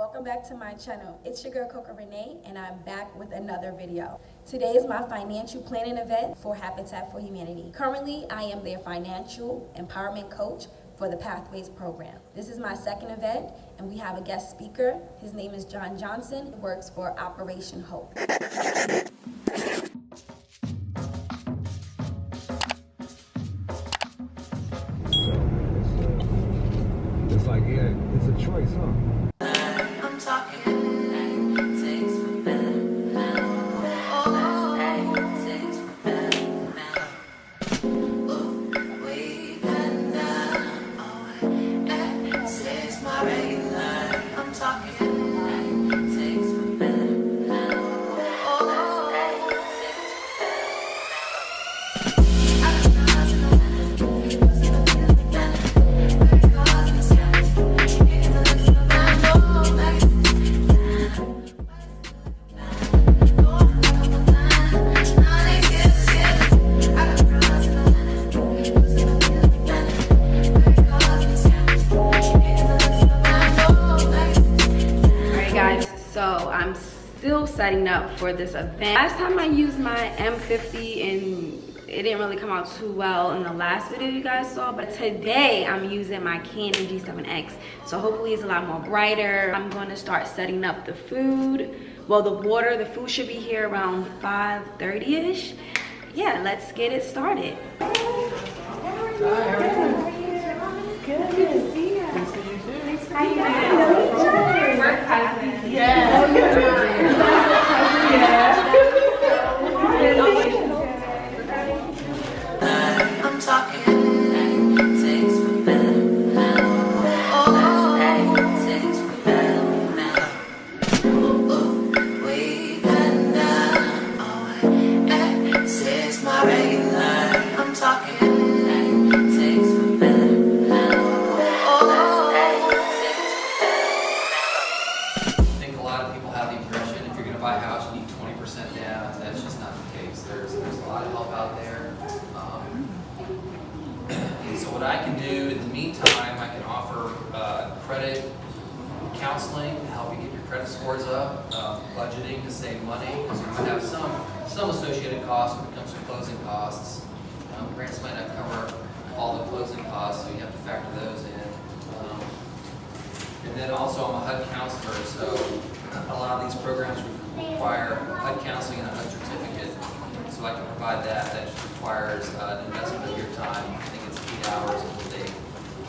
Welcome back to my channel. It's your girl Coco Rene, and I'm back with another video. Today is my financial planning event for Habitat for Humanity. Currently, I am their financial empowerment coach for the Pathways program. This is my second event, and we have a guest speaker. His name is John Johnson. He works for Operation Hope. It's like, yeah, it's a choice, huh? I'm talking things for better. Things for better. We've been down. It's my regular. I'm talking things for better. So I'm still setting up for this event. Last time I used my M50 and it didn't really come out too well in the last video you guys saw, but today I'm using my Canon G7X. So hopefully it's a lot more brighter. I'm going to start setting up the food. Well, the food should be here around 5:30ish. Yeah, let's get it started. Good to see you. Good to see you too. How you doing? We're cousins. Yeah. Oh, you're I'm talking things for better. Things for better. We've been down. It's my regular. I'm talking things for better. I think a lot of people have the impression if you're going to buy a house, you need 20% down. That's just not the case. There's a lot of help out there. And so what I can do in the meantime, I can offer credit counseling to help you get your credit scores up, budgeting to save money, because you might have some associated costs when it comes to closing costs. Grants might not cover all the closing costs, so you have to factor those in. And then also I'm a HUD counselor, so a lot of these programs require HUD counseling and a HUD certificate. So I can provide that. That just requires an investment of your time. I think it's 8 hours a day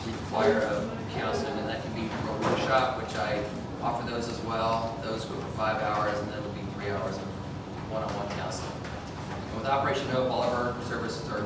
require of counseling, and that can be through a workshop, which I offer those as well. Those go for 5 hours, and then it'll be 3 hours of one-on-one counseling. And with Operation Hope, all of our services are